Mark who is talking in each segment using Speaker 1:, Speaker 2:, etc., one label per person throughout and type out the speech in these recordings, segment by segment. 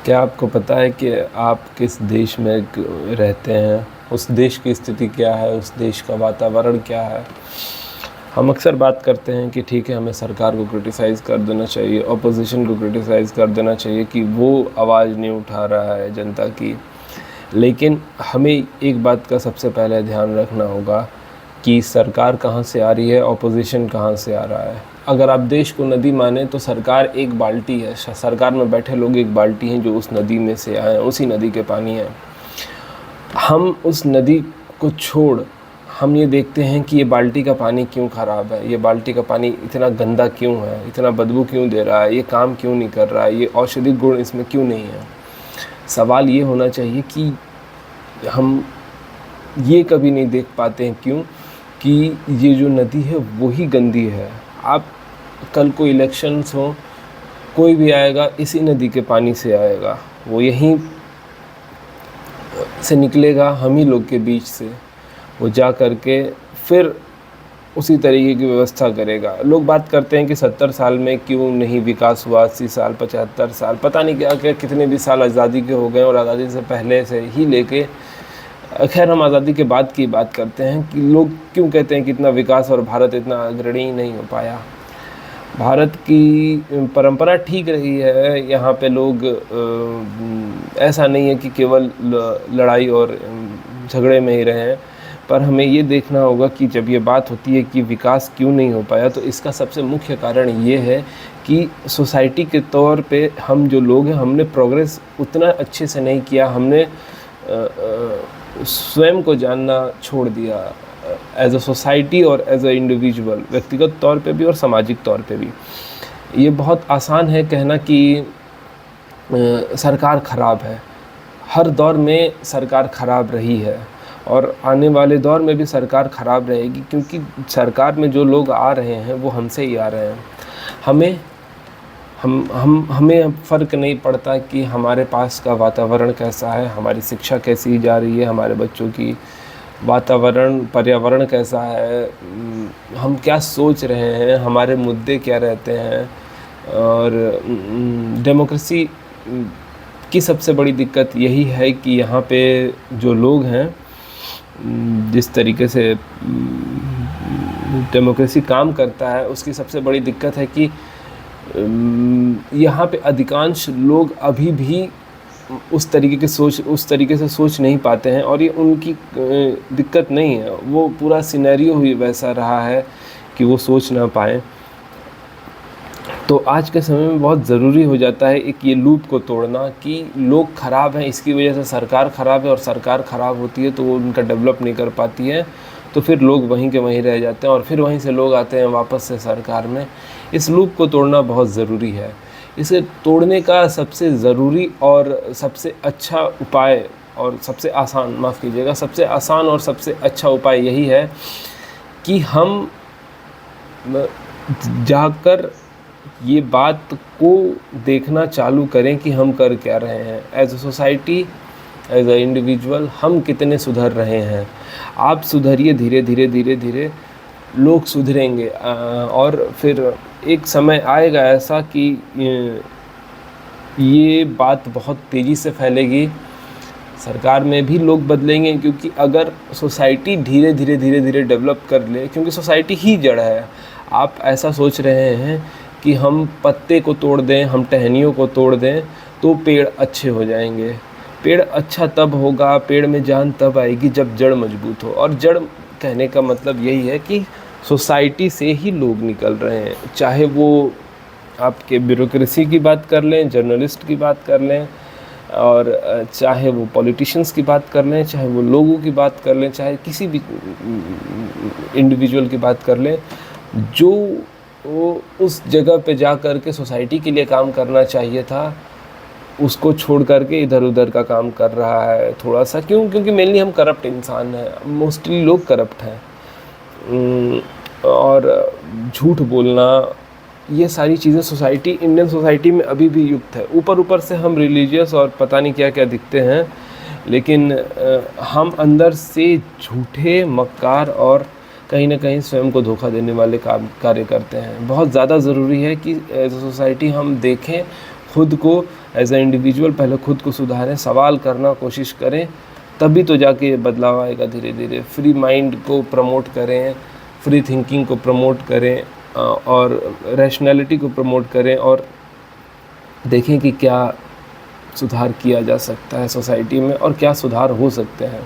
Speaker 1: क्या आपको पता है कि आप किस देश में रहते हैं, उस देश की स्थिति क्या है, उस देश का वातावरण क्या है। हम अक्सर बात करते हैं कि ठीक है, हमें सरकार को क्रिटिसाइज़ कर देना चाहिए, अपोजिशन को क्रिटिसाइज़ कर देना चाहिए कि वो आवाज़ नहीं उठा रहा है जनता की। लेकिन हमें एक बात का सबसे पहले ध्यान रखना होगा कि सरकार कहाँ से आ रही है, अपोजिशन कहाँ से आ रहा है। अगर आप देश को नदी माने तो सरकार एक बाल्टी है, सरकार में बैठे लोग एक बाल्टी हैं जो उस नदी में से आए हैं, उसी नदी के पानी हैं। हम उस नदी को छोड़ हम ये देखते हैं कि ये बाल्टी का पानी क्यों ख़राब है, ये बाल्टी का पानी इतना गंदा क्यों है, इतना बदबू क्यों दे रहा है, ये काम क्यों नहीं कर रहा है, ये औषधि गुण इसमें क्यों नहीं है। सवाल ये होना चाहिए कि हम ये कभी नहीं देख पाते हैं क्यों कि ये जो नदी है वही गंदी है। आप कल को इलेक्शंस हो, कोई भी आएगा इसी नदी के पानी से आएगा, वो यहीं से निकलेगा, हम ही लोग के बीच से वो जा कर के फिर उसी तरीके की व्यवस्था करेगा। लोग बात करते हैं कि 70 साल में क्यों नहीं विकास हुआ, 80 साल, 75 साल, पता नहीं क्या क्या कितने भी साल आज़ादी के हो गए, और आज़ादी से पहले से ही लेके खैर हम आज़ादी के बाद की बात करते हैं कि लोग क्यों कहते हैं कि इतना विकास और भारत इतना अग्रणी नहीं हो पाया। भारत की परंपरा ठीक रही है, यहाँ पे लोग ऐसा नहीं है कि केवल लड़ाई और झगड़े में ही रहे हैं। पर हमें ये देखना होगा कि जब ये बात होती है कि विकास क्यों नहीं हो पाया, तो इसका सबसे मुख्य कारण ये है कि सोसाइटी के तौर पे हम जो लोग हैं, हमने प्रोग्रेस उतना अच्छे से नहीं किया। हमने स्वयं को जानना छोड़ दिया एज अ सोसाइटी और एज अ इंडिविजुअल, व्यक्तिगत तौर पे भी और सामाजिक तौर पे भी। ये बहुत आसान है कहना कि सरकार ख़राब है। हर दौर में सरकार ख़राब रही है और आने वाले दौर में भी सरकार ख़राब रहेगी, क्योंकि सरकार में जो लोग आ रहे हैं वो हमसे ही आ रहे हैं। हमें फ़र्क नहीं पड़ता कि हमारे पास का वातावरण कैसा है, हमारी शिक्षा कैसी जा रही है, हमारे बच्चों की पर्यावरण कैसा है, हम क्या सोच रहे हैं, हमारे मुद्दे क्या रहते हैं। और डेमोक्रेसी की सबसे बड़ी दिक्कत यही है कि यहाँ पे जो लोग हैं, जिस तरीके से डेमोक्रेसी काम करता है, उसकी सबसे बड़ी दिक्कत है कि यहाँ पे अधिकांश लोग अभी भी उस तरीके से सोच नहीं पाते हैं, और ये उनकी दिक्कत नहीं है, वो पूरा सिनेरियो ही वैसा रहा है कि वो सोच ना पाए। तो आज के समय में बहुत ज़रूरी हो जाता है एक ये लूप को तोड़ना कि लोग ख़राब हैं, इसकी वजह से सरकार ख़राब है, और सरकार ख़राब होती है तो वो उनका डेवलप नहीं कर पाती है, तो फिर लोग वहीं के वहीं रह जाते हैं और फिर वहीं से लोग आते हैं वापस से सरकार में। इस लूप को तोड़ना बहुत ज़रूरी है। इसे तोड़ने का सबसे ज़रूरी और सबसे अच्छा उपाय और सबसे आसान, माफ़ कीजिएगा, सबसे आसान और सबसे अच्छा उपाय यही है कि हम जाकर ये बात को देखना चालू करें कि हम कर क्या रहे हैं, as a society, as a individual, हम कितने सुधर रहे हैं। आप सुधरिए, धीरे धीरे धीरे धीरे लोग सुधरेंगे, और फिर एक समय आएगा ऐसा कि ये बात बहुत तेज़ी से फैलेगी, सरकार में भी लोग बदलेंगे, क्योंकि अगर सोसाइटी धीरे धीरे डेवलप कर ले, क्योंकि सोसाइटी ही जड़ है। आप ऐसा सोच रहे हैं कि हम पत्ते को तोड़ दें, हम टहनियों को तोड़ दें तो पेड़ अच्छे हो जाएंगे। पेड़ अच्छा तब होगा, पेड़ में जान तब आएगी जब जड़ मजबूत हो। और जड़ कहने का मतलब यही है कि सोसाइटी से ही लोग निकल रहे हैं, चाहे वो आपके ब्यूरोक्रेसी की बात कर लें, जर्नलिस्ट की बात कर लें, और चाहे वो पॉलिटिशियंस की बात कर लें, चाहे वो लोगों की बात कर लें, चाहे किसी भी इंडिविजुअल की बात कर लें, जो वो उस जगह पे जा कर के सोसाइटी के लिए काम करना चाहिए था, उसको छोड़ करके इधर उधर का काम कर रहा है थोड़ा सा। क्योंकि मेनली हम करप्ट इंसान हैं, मोस्टली लोग करप्ट हैं, और झूठ बोलना, ये सारी चीज़ें इंडियन सोसाइटी में अभी भी युक्त है। ऊपर से हम रिलीजियस और पता नहीं क्या क्या दिखते हैं, लेकिन हम अंदर से झूठे, मक्कार और कहीं ना कहीं स्वयं को धोखा देने वाले कार्य करते हैं। बहुत ज़्यादा ज़रूरी है कि एज अ सोसाइटी हम देखें खुद को, एज ए इंडिविजुअल पहले खुद को सुधारें, सवाल करना कोशिश करें, तभी तो जाके ये बदलाव आएगा धीरे धीरे। फ्री माइंड को प्रमोट करें, फ्री थिंकिंग को प्रमोट करें और रैशनैलिटी को प्रमोट करें, और देखें कि क्या सुधार किया जा सकता है सोसाइटी में और क्या सुधार हो सकते हैं।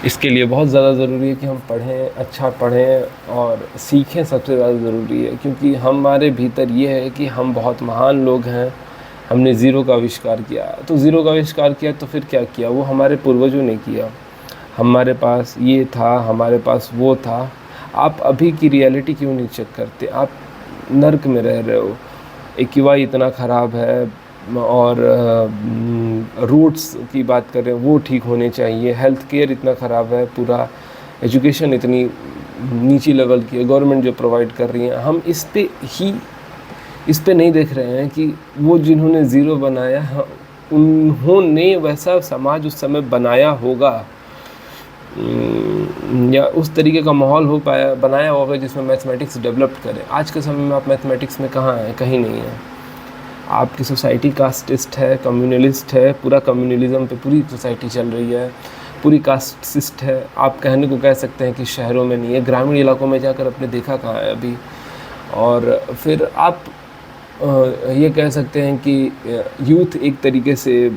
Speaker 1: इसके लिए बहुत ज़्यादा ज़रूरी है कि हम पढ़ें, अच्छा पढ़ें और सीखें, सबसे ज़्यादा ज़रूरी है, क्योंकि हमारे भीतर ये है कि हम बहुत महान लोग हैं, हमने ज़ीरो का आविष्कार किया। तो ज़ीरो का आविष्कार किया तो फिर क्या किया? वो हमारे पूर्वजों ने किया। हमारे पास ये था, हमारे पास वो था। आप अभी की रियलिटी क्यों नहीं चेक करते? आप नर्क में रह रहे हो, एक्यूआई इतना ख़राब है, और रूट्स की बात करें वो ठीक होने चाहिए, हेल्थ केयर इतना ख़राब है, पूरा एजुकेशन इतनी नीची लेवल की है गवर्नमेंट जो प्रोवाइड कर रही है। हम इस पे नहीं देख रहे हैं कि वो जिन्होंने ज़ीरो बनाया, उन्होंने वैसा समाज उस समय बनाया होगा, या उस तरीके का माहौल बनाया होगा जिसमें मैथमेटिक्स डेवलप करे। आज के समय में आप मैथमेटिक्स में कहाँ हैं? कहीं नहीं है। आपकी सोसाइटी कास्टिस्ट है, कम्युनलिस्ट है, पूरा कम्युनलिज्म पे पूरी सोसाइटी चल रही है, पूरी कास्टिस्ट है। आप कहने को कह सकते हैं कि शहरों में नहीं है, ग्रामीण इलाकों में जाकर आपने देखा कहाँ है अभी। और फिर आप ये कह सकते हैं कि यूथ एक तरीके से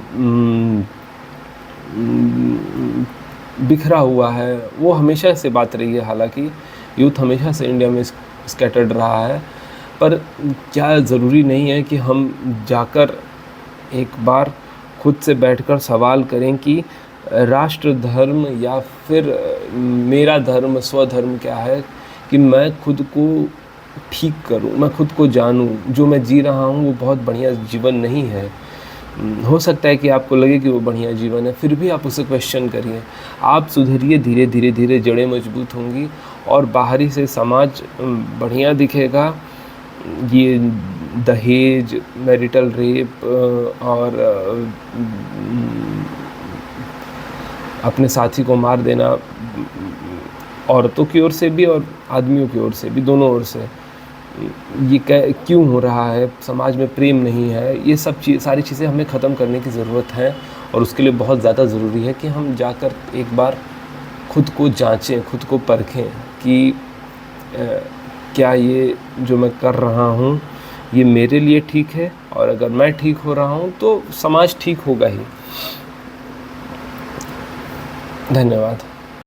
Speaker 1: बिखरा हुआ है। वो हमेशा से बात रही है, हालांकि यूथ हमेशा से इंडिया में स्कैटर्ड रहा है, पर क्या ज़रूरी नहीं है कि हम जाकर एक बार खुद से बैठकर सवाल करें कि राष्ट्र धर्म या फिर मेरा धर्म, स्वधर्म क्या है, कि मैं खुद को ठीक करूं, मैं खुद को जानूं, जो मैं जी रहा हूं वो बहुत बढ़िया जीवन नहीं है। हो सकता है कि आपको लगे कि वो बढ़िया जीवन है, फिर भी आप उसे क्वेश्चन करिए। आप सुधरिए, धीरे धीरे धीरे जड़ें मजबूत होंगी और बाहरी से समाज बढ़िया दिखेगा। ये दहेज, मैरिटल रेप और अपने साथी को मार देना, औरतों की ओर से भी और आदमियों की ओर से भी, दोनों ओर से, ये क्यों हो रहा है? समाज में प्रेम नहीं है। ये सब सारी चीज़ें हमें ख़त्म करने की ज़रूरत है, और उसके लिए बहुत ज़्यादा ज़रूरी है कि हम जाकर एक बार खुद को जांचें, खुद को परखें कि क्या ये जो मैं कर रहा हूँ ये मेरे लिए ठीक है, और अगर मैं ठीक हो रहा हूँ तो समाज ठीक होगा ही। धन्यवाद।